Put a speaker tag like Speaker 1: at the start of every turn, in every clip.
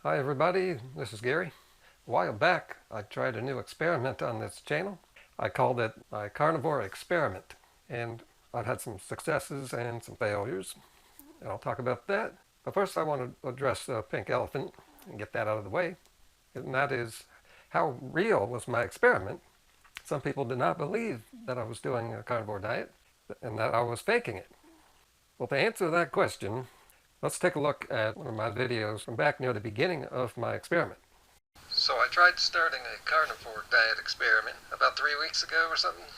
Speaker 1: Hi everybody, this is Gary. A while back I tried a new experiment on this channel. I called it my Carnivore Experiment, and I've had some successes and some failures, and I'll talk about that. But first I want to address the pink elephant and get that out of the way, and that is how real was my experiment. Some people did not believe that I was doing a carnivore diet and that I was faking it. Well, to answer that question, let's take a look at one of my videos from back near the beginning of my experiment. So I tried starting a carnivore diet experiment about 3 weeks ago or something,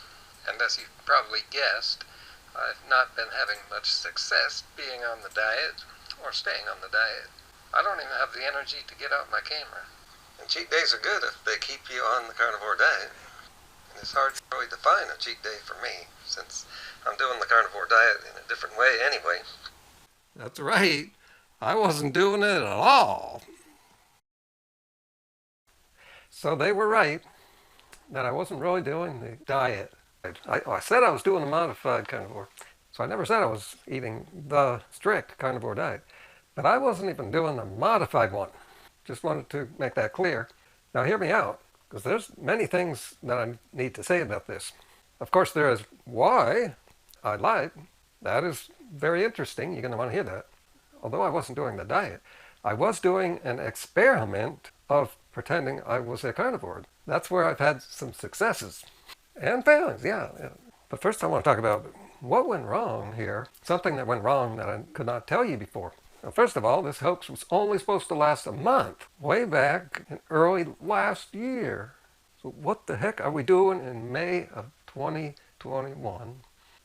Speaker 1: and as you probably guessed, I've not been having much success being on the diet or staying on the diet. I don't even have the energy to get out my camera. And cheat days are good if they keep you on the carnivore diet. And it's hard to really define a cheat day for me, since I'm doing the carnivore diet in a different way anyway. That's right. I wasn't doing it at all. So they were right that I wasn't really doing the diet. I said I was doing a modified carnivore. So I never said I was eating the strict carnivore diet. But I wasn't even doing the modified one. Just wanted to make that clear. Now hear me out, because there's many things that I need to say about this. Of course there is why I lied. That is very interesting. You're going to want to hear that. Although I wasn't doing the diet, I was doing an experiment of pretending I was a carnivore. That's where I've had some successes and failings, yeah. But first I want to talk about what went wrong here. Something that went wrong that I could not tell you before. Now, first of all, this hoax was only supposed to last a month, way back in early last year. So what the heck are we doing in May of 2021?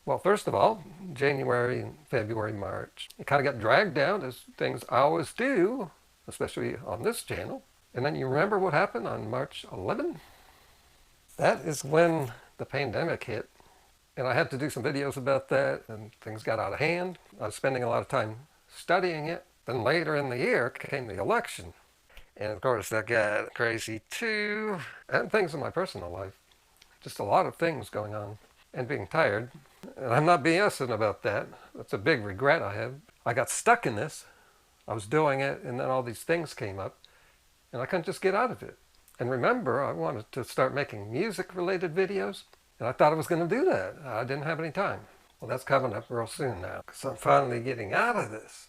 Speaker 1: Well, first of all, January, February, March, it kind of got dragged down as things always do, especially on this channel. And then you remember what happened on March 11? That is when the pandemic hit. And I had to do some videos about that, and things got out of hand. I was spending a lot of time studying it. Then later in the year came the election. And of course that got crazy too. And things in my personal life. Just a lot of things going on. And being tired. And I'm not BSing about that. That's a big regret I have. I got stuck in this. I was doing it, and then all these things came up, and I couldn't just get out of it. And remember, I wanted to start making music-related videos, and I thought I was going to do that. I didn't have any time. Well, that's coming up real soon now, because I'm finally getting out of this.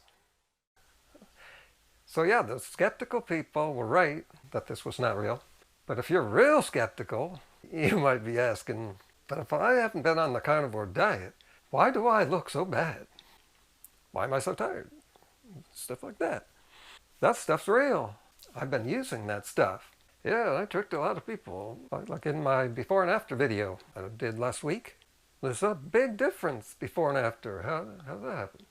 Speaker 1: So yeah, the skeptical people were right that this was not real. But if you're real skeptical, you might be asking, but if I haven't been on the carnivore diet, why do I look so bad? Why am I so tired? Stuff like that. That stuff's real. I've been using that stuff. Yeah, I tricked a lot of people. Like in my before and after video I did last week. There's a big difference before and after. How did that happen?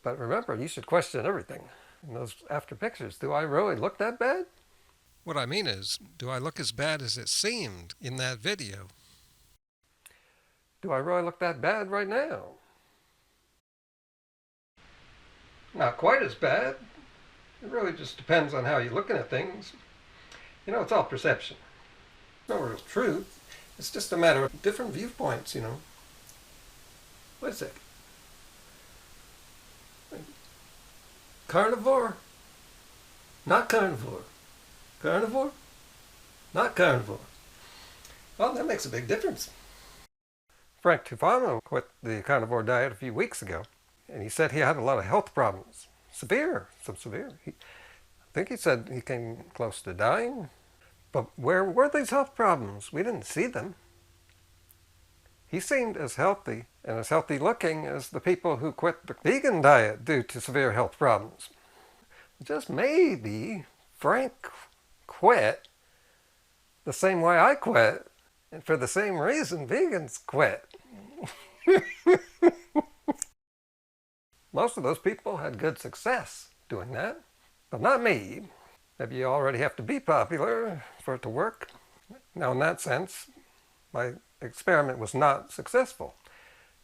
Speaker 1: But remember, you should question everything. In those after pictures, do I really look that bad? What I mean is, do I look as bad as it seemed in that video? Do I really look that bad right now? Not quite as bad. It really just depends on how you're looking at things. You know, it's all perception. No real truth. It's just a matter of different viewpoints, you know. Wait a sec. Carnivore? Not carnivore. Carnivore? Not carnivore. Well, that makes a big difference. Frank Tufano quit the carnivore diet a few weeks ago, and he said he had a lot of health problems. Severe. I think he said he came close to dying. But where were these health problems? We didn't see them. He seemed as healthy and as healthy looking as the people who quit the vegan diet due to severe health problems. Just maybe Frank quit the same way I quit, and for the same reason vegans quit. Most of those people had good success doing that, but not me. Maybe you already have to be popular for it to work. Now in that sense, my experiment was not successful.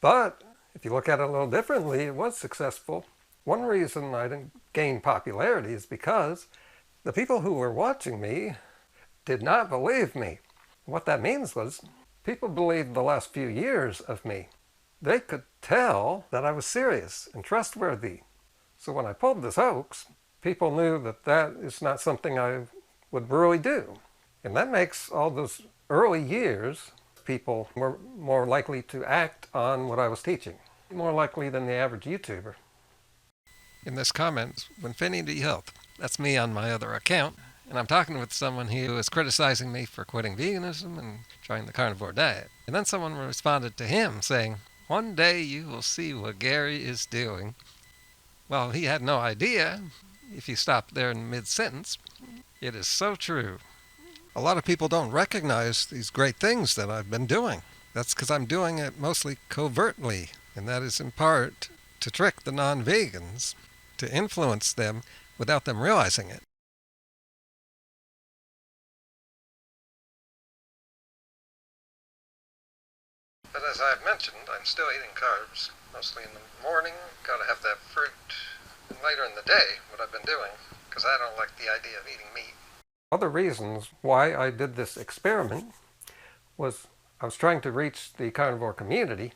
Speaker 1: But if you look at it a little differently, it was successful. One reason I didn't gain popularity is because the people who were watching me did not believe me. What that means was people believed the last few years of me. They could tell that I was serious and trustworthy. So when I pulled this hoax, people knew that that is not something I would really do. And that makes all those early years, people were more likely to act on what I was teaching, more likely than the average YouTuber. In this comment, Winfinity Health, that's me on my other account, and I'm talking with someone who is criticizing me for quitting veganism and trying the carnivore diet. And then someone responded to him saying, "One day you will see what Gary is doing." Well, he had no idea if you stopped there in mid-sentence. It is so true. A lot of people don't recognize these great things that I've been doing. That's because I'm doing it mostly covertly, and that is in part to trick the non-vegans, to influence them without them realizing it. But as I've mentioned, I'm still eating carbs, mostly in the morning. Gotta have that fruit. And later in the day, what I've been doing, because I don't like the idea of eating meat. Other reasons why I did this experiment was I was trying to reach the carnivore community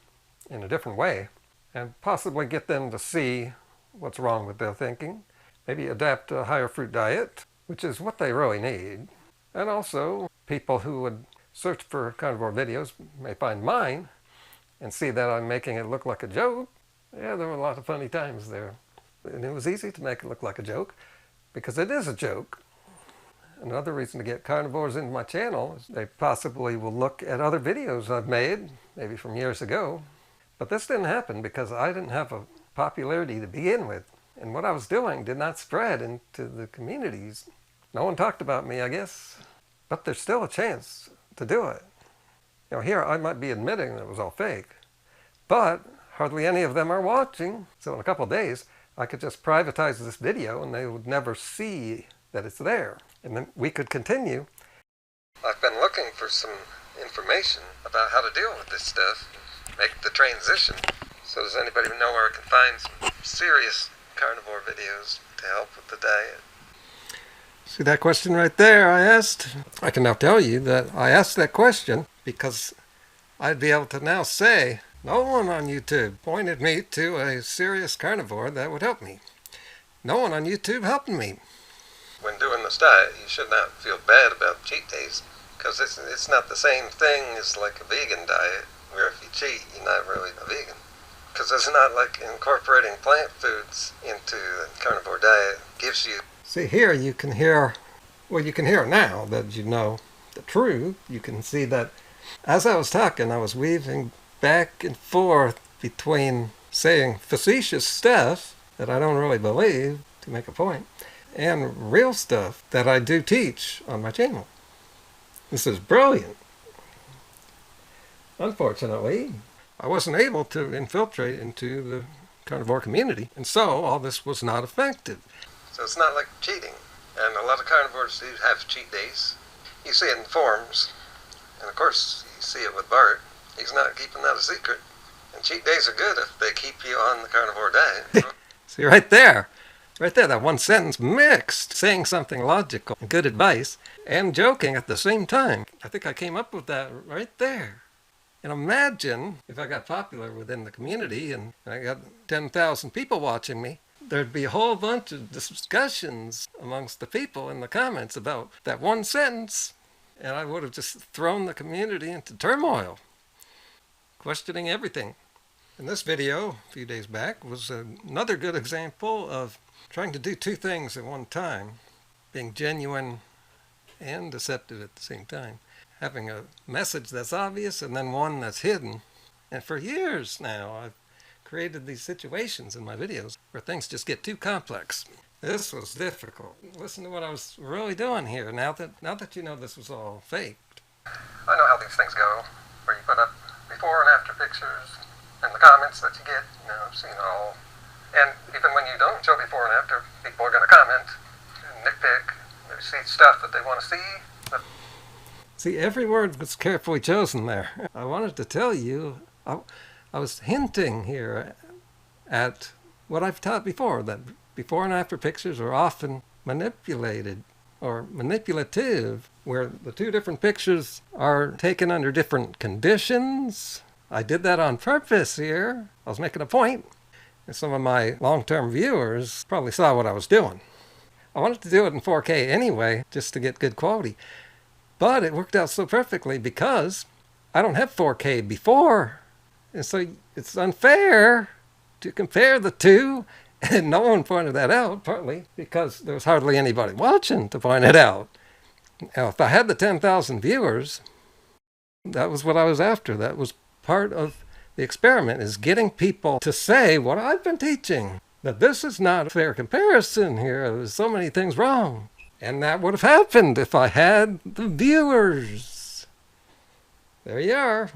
Speaker 1: in a different way and possibly get them to see what's wrong with their thinking, maybe adapt to a higher fruit diet, which is what they really need. And also, people who would search for carnivore videos may find mine and see that I'm making it look like a joke. Yeah, there were a lot of funny times there. And it was easy to make it look like a joke because it is a joke. Another reason to get carnivores into my channel is they possibly will look at other videos I've made, maybe from years ago. But this didn't happen because I didn't have a popularity to begin with. And what I was doing did not spread into the communities. No one talked about me, I guess. But there's still a chance to do it. You know, here I might be admitting that it was all fake. But hardly any of them are watching. So in a couple of days, I could just privatize this video and they would never see that it's there. And then we could continue. I've been looking for some information about how to deal with this stuff, make the transition. So does anybody know where I can find some serious carnivore videos to help with the diet? See that question right there I asked? I can now tell you that I asked that question because I'd be able to now say, no one on YouTube pointed me to a serious carnivore that would help me. No one on YouTube helped me. When doing this diet, you should not feel bad about cheat days because it's not the same thing as like a vegan diet where if you cheat, you're not really a vegan. Because it's not like incorporating plant foods into the carnivore diet gives you... See here you can hear, well you can hear now that you know the truth. You can see that as I was talking I was weaving back and forth between saying facetious stuff that I don't really believe to make a point and real stuff that I do teach on my channel. This is brilliant. Unfortunately, I wasn't able to infiltrate into the carnivore community, and so all this was not effective. So it's not like cheating, and a lot of carnivores do have cheat days. You see it in forums, and of course you see it with Bart. He's not keeping that a secret. And cheat days are good if they keep you on the carnivore diet. See right there, that one sentence mixed, saying something logical, good advice, and joking at the same time. I think I came up with that right there. And imagine if I got popular within the community and I got 10,000 people watching me, there'd be a whole bunch of discussions amongst the people in the comments about that one sentence, and I would have just thrown the community into turmoil, questioning everything. And this video, a few days back, was another good example of trying to do two things at one time, being genuine and deceptive at the same time. Having a message that's obvious and then one that's hidden. And for years now, I've created these situations in my videos where things just get too complex. This was difficult. Listen to what I was really doing here now that you know this was all faked. I know how these things go, where you put up before and after pictures and the comments that you get, you know, I've seen it all. And even when you don't show before and after, people are going to comment and nitpick. They see stuff that they want to see. See, every word was carefully chosen there. I wanted to tell you, I was hinting here at what I've taught before, that before and after pictures are often manipulated or manipulative, where the two different pictures are taken under different conditions. I did that on purpose here. I was making a point. And some of my long-term viewers probably saw what I was doing. I wanted to do it in 4K anyway, just to get good quality. But it worked out so perfectly because I don't have 4K before. And so it's unfair to compare the two. And no one pointed that out, partly because there was hardly anybody watching to point it out. Now, if I had the 10,000 viewers, that was what I was after. That was part of the experiment, is getting people to say what I've been teaching, that this is not a fair comparison here. There's so many things wrong. And that would have happened if I had the viewers. There you are.